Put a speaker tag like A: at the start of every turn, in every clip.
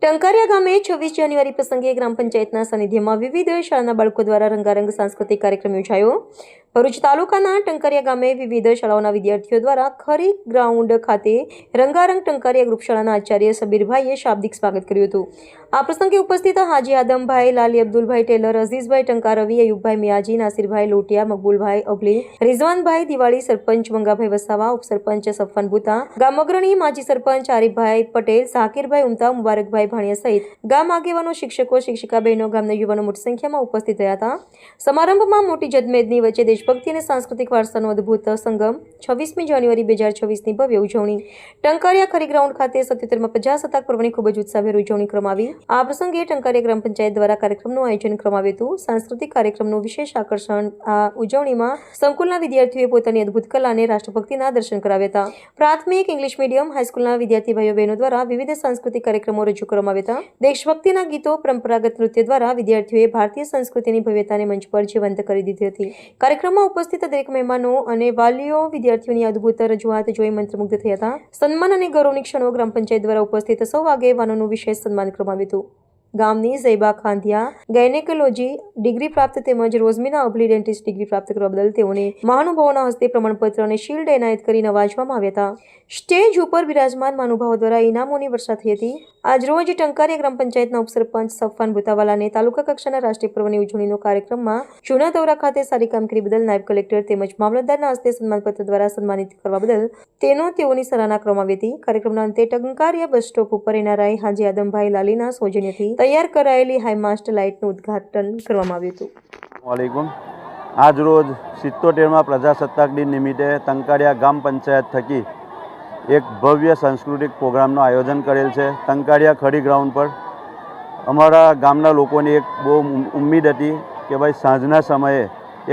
A: ટંકારિયા ગામે 26 જાન્યુઆરી પ્રસંગે ગ્રામ પંચાયતના સાનિધ્યમાં વિવિધ શાળાના બાળકો દ્વારા રંગારંગ સાંસ્કૃતિક કાર્યક્રમ યોજાયો। ભરૂચ તાલુકાના ટંકારિયા ગામે વિવિધ શાળાઓના વિદ્યાર્થીઓ દ્વારા ખરી ગ્રાઉન્ડ ખાતે રંગારંગ ટંકારિયા ગ્રુપ શાળાના આચાર્ય સબીરભાઈએ શાબ્દિક સ્વાગત કર્યું હતું। આ પ્રસંગે ઉપસ્થિત હાજી આદમભાઈ, લાલી અબ્દુલભાઈ ટેલર, અઝીઝભાઈ ટંકારવી, અયુબભાઈ મિયાજી, નાસિરભાઈ લોટિયા, મકબૂલભાઈ અબલી, રિઝવાનભાઈ દિવાળી, સરપંચ મંગાભાઈ વસાવા, ઉપસરપંચ સફવાન બુતા, ગામ અગ્રણી માજી સરપંચ આરીફભાઈ પટેલ, ઝાકીરભાઈ ઉમતા, મુબારકભાઈ ભાણિયા સહિત ગામ આગેવાનો, શિક્ષકો, શિક્ષિકા બહેનો, ગામના યુવાનો મોટી સંખ્યામાં ઉપસ્થિત રહ્યા હતા। સમારંભમાં મોટી જદમેદની વચ્ચે દેશભક્તિ અને સાંસ્કૃતિક વારસાનો અદ્ભુત સંગમ 26મી જાન્યુઆરી 2026ની ભવ્ય ઉજવણી ટંકારિયા ખરી ગ્રાઉન્ડ ખાતે 77માં પ્રજાસત્તાક પર્વની ખૂબ જ ઉત્સાહભેર ઉજવણી કરવામાં આવી। આ પ્રસંગે ટંકારિયા ગ્રામ પંચાયત દ્વારા કાર્યક્રમનું આયોજન કરવામાં આવ્યું હતું। સાંસ્કૃતિક કાર્યક્રમનું વિશેષ આકર્ષણ આ ઉજવણીમાં સંકુલના વિદ્યાર્થીઓએ પોતાની અદ્ભુત કલા અને રાષ્ટ્રભક્તિના દર્શન કરાવ્યા હતા। પ્રાથમિક, ઇંગ્લિશ મીડિયમ, હાઈસ્કૂલના વિદ્યાર્થી ભાઈઓ બહેનો દ્વારા વિવિધ સાંસ્કૃતિક કાર્યક્રમો રજૂ કરવામાં આવ્યા હતા। દેશભક્તિના ગીતો, પરંપરાગત નૃત્ય દ્વારા વિદ્યાર્થીઓએ ભારતીય સંસ્કૃતિની ભવ્યતાને મંચ પર જીવંત કરી દીધી હતી। કાર્યક્રમમાં ઉપસ્થિત દરેક મહેમાનો અને વાલીઓ વિદ્યાર્થીઓની અદ્ભુત રજૂઆત જોઈ મંત્રમુગ્ધ થયા હતા। સન્માન અને ગૌરવની ક્ષણો ગ્રામ પંચાયત દ્વારા ઉપસ્થિત સૌ આગેવાનોનું વિશેષ સન્માન કરવામાં આવ્યું હતું। ગામની ઝૈબા ખાંધિયા ગાયનેકોલોજી ડિગ્રી પ્રાપ્ત તેમજ રોઝમિના અબલી ડેન્ટિસ્ટ ડિગ્રી પ્રાપ્ત કરવા બદલ તેઓને મહાનુભાવોના હસ્તે પ્રમાણપત્ર અને શિલ્ડ એનાયત કરી નવાજવામાં આવ્યા હતા। સ્ટેજ ઉપર બિરાજમાન મહાનુભાવો દ્વારા ઇનામોની વર્ષા થઈ હતી। આજરોજ ટંકારિયા ગ્રામ પંચાયતના ઉપસરપંચ સફવાન બુતાવાલાને તાલુકા કક્ષાના રાષ્ટ્રીય પર્વની ઉજવણીનો કાર્યક્રમમાં જૂના દૌરા ખાતે સારી કામગીરી બદલ નાયબ કલેક્ટર તેમજ મામલતદારના હસ્તે સન્માનપત્ર દ્વારા સન્માનિત કરવા બદલ તેઓની સરાહના કરવામાં આવી હતી। કાર્યક્રમના અંતે ટંકારિયા બસ સ્ટોપ ઉપર એનઆરઆઈ હાજી આદમભાઈ લાલીના સૌજન્યથી તૈયાર કરાયેલી હાઈમાસ્ટ લાઇટનું ઉદ્ઘાટન કરવામાં આવ્યું હતું।
B: વાલેકુમ। આજ રોજ 77માં પ્રજાસત્તાક દિન નિમિત્તે ટંકારિયા ગામ પંચાયત થકી એક ભવ્ય સાંસ્કૃતિક પ્રોગ્રામનું આયોજન કરેલ છે। ટંકારિયા ખરી ગ્રાઉન્ડ પર અમારા ગામના લોકોની એક બહુ ઉમ્મીદ હતી કે ભાઈ સાંજના સમયે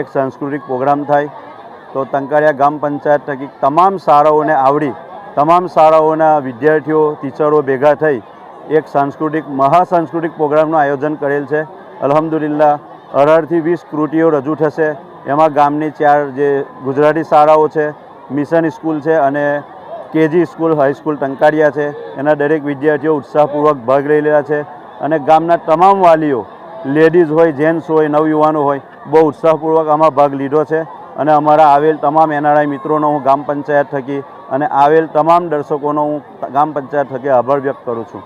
B: એક સાંસ્કૃતિક પ્રોગ્રામ થાય, તો ટંકારિયા ગામ પંચાયત થકી તમામ શાળાઓને આવડી તમામ શાળાઓના વિદ્યાર્થીઓ, ટીચરો ભેગા થઈ એક મહાસાંસ્કૃતિક પ્રોગ્રામનું આયોજન કરેલ છે। અલ્હમ્દુલિલ્લાહ 18થી 20 કૃતિઓ રજૂ થશે। એમાં ગામની 4 જે ગુજરાતી શાળાઓ છે, મિશન સ્કૂલ છે અને કેજી સ્કૂલ, હાઈસ્કૂલ ટંકારિયા છે, એના દરેક વિદ્યાર્થીઓ ઉત્સાહપૂર્વક ભાગ લઈ રહ્યા છે અને ગામના તમામ વાલીઓ, લેડીઝ હોય, જેન્ટ્સ હોય, નવયુવાનો હોય, બહુ ઉત્સાહપૂર્વક આમાં ભાગ લીધો છે અને અમારા આવેલ તમામ એનઆરઆઈ મિત્રોનો હું ગામ પંચાયત થકી અને આવેલ તમામ દર્શકોનો હું ગામ પંચાયત થકી આભાર વ્યક્ત કરું છું।